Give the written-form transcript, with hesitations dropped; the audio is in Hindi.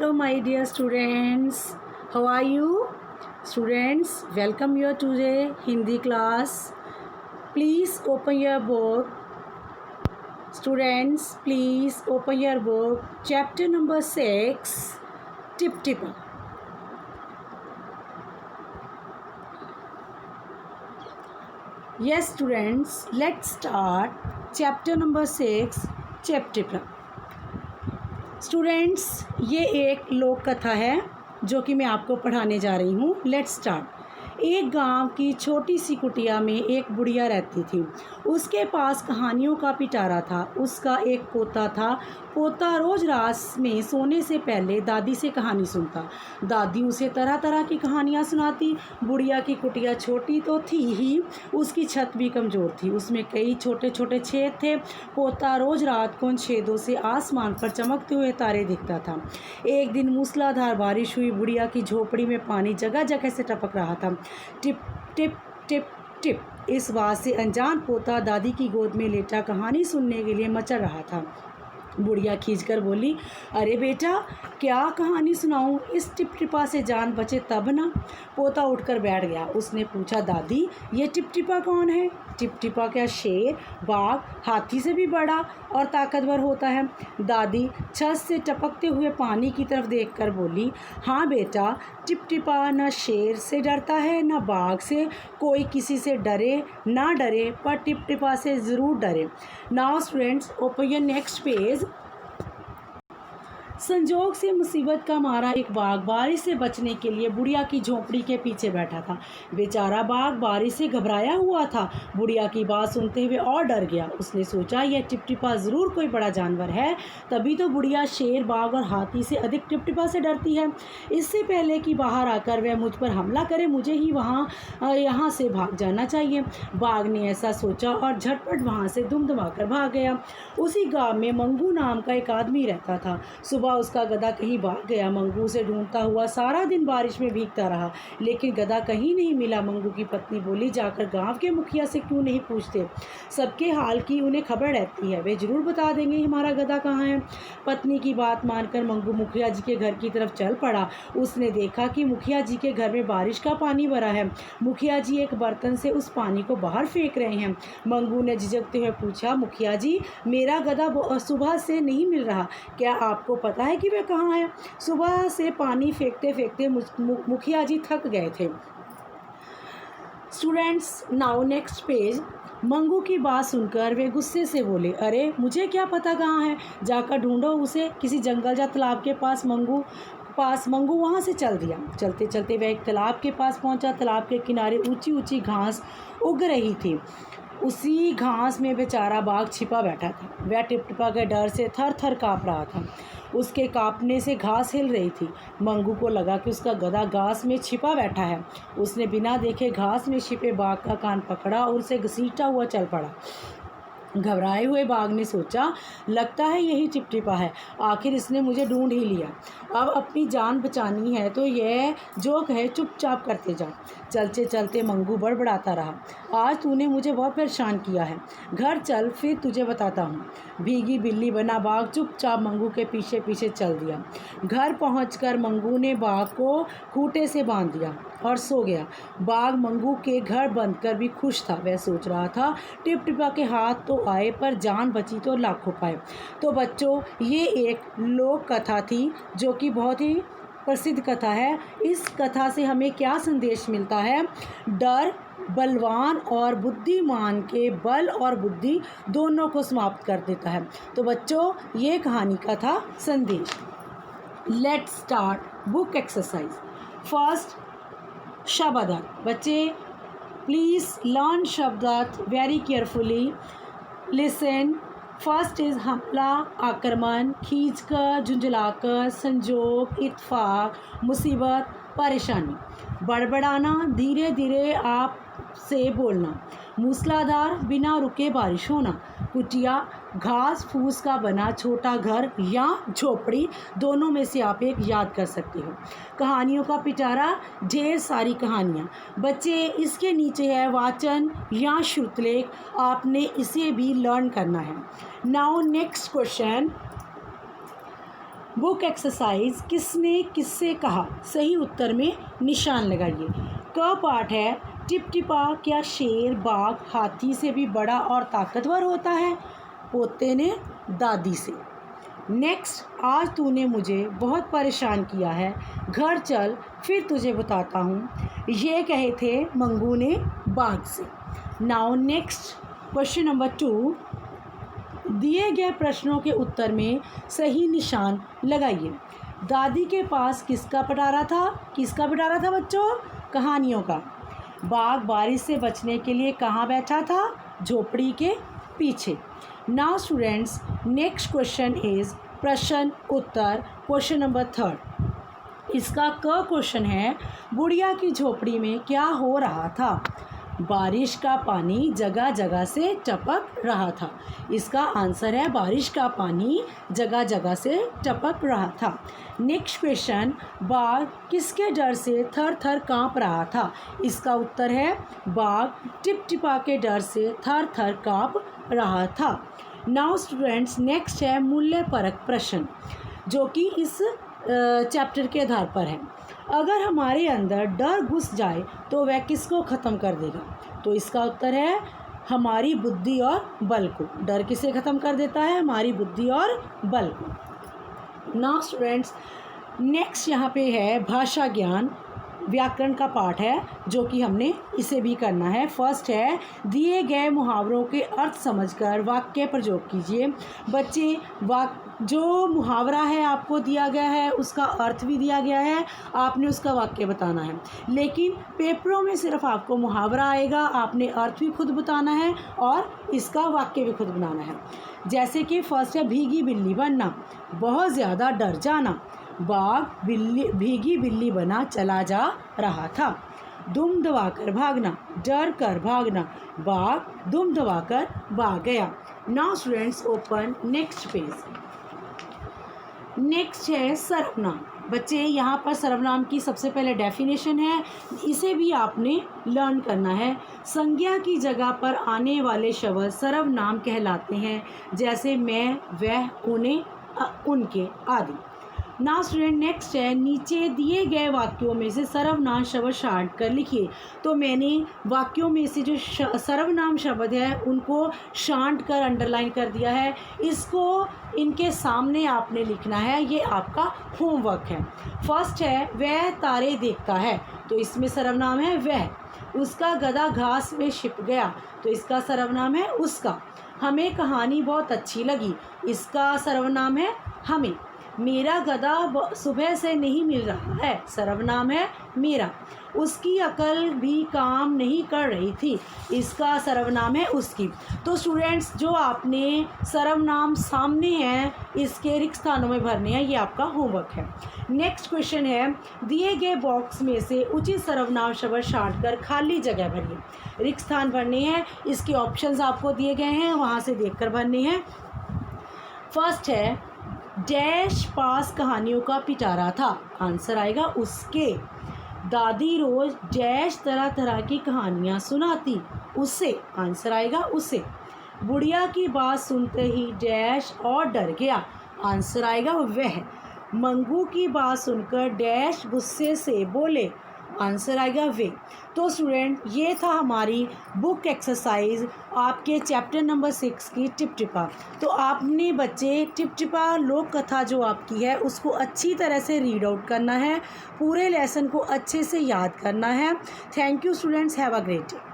Hello my dear students, how are you? Students, welcome you today Hindi class. Please open your book. Students, please open your book. Chapter number 6, Tip Tipper. Yes students, let's start chapter number 6, Tip Tipper. Students, ये एक लोक कथा है जो कि मैं आपको पढ़ाने जा रही हूँ. Let's start. एक गांव की छोटी सी कुटिया में एक बुढ़िया रहती थी. उसके पास कहानियों का पिटारा था. उसका एक पोता था. पोता रोज़ रात में सोने से पहले दादी से कहानी सुनता. दादी उसे तरह तरह की कहानियाँ सुनाती. बुढ़िया की कुटिया छोटी तो थी ही, उसकी छत भी कमज़ोर थी. उसमें कई छोटे छोटे छेद थे. पोता रोज़ रात को उन छेदों से आसमान पर चमकते हुए तारे दिखता था. एक दिन मूसलाधार बारिश हुई. बुढ़िया की झोपड़ी में पानी जगह जगह से टपक रहा था. Tip tip tip tip. इस बात से अनजान पोता दादी की गोद में लेटा कहानी सुनने के लिए मचल रहा था. बुढ़िया खींचकर बोली, अरे बेटा, क्या कहानी सुनाऊं? इस टिपटिपा से जान बचे तब ना. पोता उठकर बैठ गया. उसने पूछा, दादी, ये टिपटिपा कौन है? टिपटिपा क्या शेर, बाघ, हाथी से भी बड़ा और ताकतवर होता है? दादी छत से टपकते हुए पानी की तरफ देखकर बोली, हाँ बेटा, टिपटिपा न शेर से डरता है न बाघ से. कोई किसी से डरे ना डरे, पर टिपटिपा से ज़रूर डरे. Now students, open your next page. संजोग से मुसीबत का मारा एक बाघ बारिश से बचने के लिए बुढ़िया की झोंपड़ी के पीछे बैठा था. बेचारा बाघ बारिश से घबराया हुआ था. बुढ़िया की बात सुनते हुए और डर गया. उसने सोचा, यह टिपटिपा ज़रूर कोई बड़ा जानवर है, तभी तो बुढ़िया शेर, बाघ और हाथी से अधिक टिपटिपा से डरती है. इससे पहले कि बाहर आकर वह मुझ पर हमला करे, मुझे ही यहाँ से भाग जाना चाहिए. बाघ ने ऐसा सोचा और झटपट वहाँ से दुमदुमाकर भाग गया. उसी गाँव में मंगू नाम का एक आदमी रहता था. सुबह उसका गधा कहीं भाग गया. मंगू उसे ढूंढता हुआ सारा दिन बारिश में भीगता रहा, लेकिन गधा कहीं नहीं मिला. मंगू की पत्नी बोली, जाकर गांव के मुखिया से क्यों नहीं पूछते? सबके हाल की उन्हें खबर रहती है, वे जरूर बता देंगे हमारा गधा कहाँ है. पत्नी की बात मानकर मंगू मुखिया जी के घर की तरफ चल पड़ा. उसने देखा कि मुखिया जी के घर में बारिश का पानी भरा है. मुखिया जी एक बर्तन से उस पानी को बाहर फेंक रहे हैं. मंगू ने झिझकते हुए पूछा, मुखिया जी, मेरा गधा सुबह से नहीं मिल रहा, क्या आपको पता है कि वे कहाँ है? सुबह से पानी फेंकते फेंकते मुखिया जी थक गए थे. Students, now next page. Mangu की बात सुनकर वे गुस्से से बोले, अरे मुझे क्या पता कहाँ है, जाकर ढूंढो उसे. किसी जंगल या तालाब के पास मंगू वहाँ से चल दिया. चलते चलते वह एक तालाब के पास पहुँचा. तालाब के किनारे ऊंची ऊंची घास उग रही थी. उसी घास में बेचारा बाघ छिपा बैठा था. वह टिपटिपा के डर से थर थर काँप रहा था. उसके काँपने से घास हिल रही थी. मंगू को लगा कि उसका गधा घास में छिपा बैठा है. उसने बिना देखे घास में छिपे बाघ का कान पकड़ा और उसे घसीटता हुआ चल पड़ा. घबराए हुए बाघ ने सोचा, लगता है यही टिपटिपा है, आखिर इसने मुझे ढूंढ ही लिया. अब अपनी जान बचानी है तो यह जो कहे चुपचाप करते जाओ. चलते चलते मंगू बड़बड़ाता रहा, आज तूने मुझे बहुत परेशान किया है, घर चल फिर तुझे बताता हूँ. भीगी बिल्ली बना बाघ चुपचाप मंगू के पीछे पीछे चल दिया. घर पहुंचकर मंगू ने बाघ को खूंटे से बांध दिया और सो गया. बाघ मंगू के घर बंद कर भी खुश था. वह सोच रहा था, टिपटिपा के हाथ तो आए, पर जान बची तो लाखों पाए. तो बच्चों, ये एक लोक कथा थी जो कि बहुत ही प्रसिद्ध कथा है. इस कथा से हमें क्या संदेश मिलता है? डर बलवान और बुद्धिमान के बल और बुद्धि दोनों को समाप्त कर देता है. तो बच्चों, ये कहानी का था संदेश. Let's start book exercise. First, शब्दार्थ. बच्चे प्लीज़ लर्न शब्दार्थ very carefully. Listen. First is हमला, आक्रमण, खींचकर, झुंझलाकर, संजोग, इत्फाक, मुसीबत, परेशानी. बड़बड़ाना, धीरे धीरे आप से बोलना. मूसलाधार, बिना रुके बारिश होना. कुटिया, घास फूस का बना छोटा घर या झोपड़ी, दोनों में से आप एक याद कर सकते हो. कहानियों का पिटारा, ढेर सारी कहानियाँ. बच्चे, इसके नीचे है वाचन या श्रुतलेख, आपने इसे भी लर्न करना है. Now next question. Book exercise किसने किससे कहा, सही उत्तर में निशान लगाइए। क पाठ है टिपटिपा क्या शेर बाघ हाथी से भी बड़ा और ताकतवर होता है, पोते ने दादी से। नेक्स्ट, आज तूने मुझे बहुत परेशान किया है, घर चल फिर तुझे बताता हूँ, ये कहे थे मंगू ने बाघ से। नाउ नेक्स्ट क्वेश्चन नंबर 2, दिए गए प्रश्नों के उत्तर में सही निशान लगाइए। दादी के पास किसका पिटारा था, किसका पिटारा था बच्चों, कहानियों का। बाघ बारिश से बचने के लिए कहाँ बैठा था, झोपड़ी के पीछे। Now students, next question is प्रश्न उत्तर क्वेश्चन नंबर 3। इसका क क्वेश्चन है, बुढ़िया की झोपड़ी में क्या हो रहा था, बारिश का पानी जगह जगह से टपक रहा था। इसका आंसर है बारिश का पानी जगह जगह से टपक रहा था। नेक्स्ट क्वेश्चन, बाघ किसके डर से थर थर काँप रहा था, इसका उत्तर है बाघ टिपटिपा के डर से थर थर काँप रहा था। नाउ स्टूडेंट्स, नेक्स्ट है मूल्य परक प्रश्न, जो कि इस चैप्टर के आधार पर है। अगर हमारे अंदर डर घुस जाए तो वह किसको ख़त्म कर देगा, तो इसका उत्तर है हमारी बुद्धि और बल को। डर किसे ख़त्म कर देता है, हमारी बुद्धि और बल को। नाउ स्टूडेंट्स, नेक्स्ट यहाँ पे है भाषा ज्ञान, व्याकरण का पाठ है, जो कि हमने इसे भी करना है। फर्स्ट है, दिए गए मुहावरों के अर्थ समझकर वाक्य प्रयोग कीजिए। बच्चे, जो मुहावरा है आपको दिया गया है उसका अर्थ भी दिया गया है, आपने उसका वाक्य बताना है। लेकिन पेपरों में सिर्फ आपको मुहावरा आएगा, आपने अर्थ भी खुद बताना है और इसका वाक्य भी खुद बनाना है। जैसे कि फर्स्ट है भीगी बिल्ली बनना, बहुत ज़्यादा डर जाना, बाघ भीगी बिल्ली बना चला जा रहा था, दुम दबाकर भागना, डर कर भागना, बाघ दुम दबाकर भाग गया। Now students, open next page. Next है सर्वनाम। बच्चे, यहाँ पर सर्वनाम की सबसे पहले डेफिनेशन है, इसे भी आपने लर्न करना है। संज्ञा की जगह पर आने वाले शब्द सर्वनाम कहलाते हैं, जैसे मैं, वह, उन्हें, उनके आदि। नाउ स्टूडेंट, नेक्स्ट है नीचे दिए गए वाक्यों में से सर्वनाम शब्द छांट कर लिखिए। तो मैंने वाक्यों में से जो सर्वनाम शब्द है उनको छांट कर अंडरलाइन कर दिया है, इसको इनके सामने आपने लिखना है, ये आपका होमवर्क है। फर्स्ट है वह तारे देखता है, तो इसमें सर्वनाम है वह। उसका गधा घास में छिप गया, तो इसका सर्वनाम है उसका। हमें कहानी बहुत अच्छी लगी, इसका सर्वनाम है हमें। मेरा गधा सुबह से नहीं मिल रहा है, सर्वनाम है मेरा। उसकी अकल भी काम नहीं कर रही थी, इसका सर्वनाम है उसकी। तो स्टूडेंट्स, जो आपने सर्वनाम सामने हैं इसके रिक्त स्थानों में भरने हैं, ये आपका होमवर्क है। नेक्स्ट क्वेश्चन है, दिए गए बॉक्स में से उचित सर्वनाम शब्द छांट कर खाली जगह भरिए। रिक्त स्थान भरने हैं, इसके ऑप्शंस आपको दिए गए हैं, वहाँ से देखकर भरने हैं। फर्स्ट है डैश पास कहानियों का पिटारा था, आंसर आएगा उसके। दादी रोज डैश तरह तरह की कहानियाँ सुनाती, उससे, आंसर आएगा उसे। बुढ़िया की बात सुनते ही डैश और डर गया, आंसर आएगा वह। मंगू की बात सुनकर डैश गुस्से से बोले, आंसर आएगा वे। तो स्टूडेंट, ये था हमारी बुक एक्सरसाइज आपके चैप्टर नंबर 6 की टिपटिपा। तो आपने बच्चे टिपटिपा लोक कथा जो आपकी है उसको अच्छी तरह से रीड आउट करना है, पूरे लेसन को अच्छे से याद करना है। Thank you students, have a great day.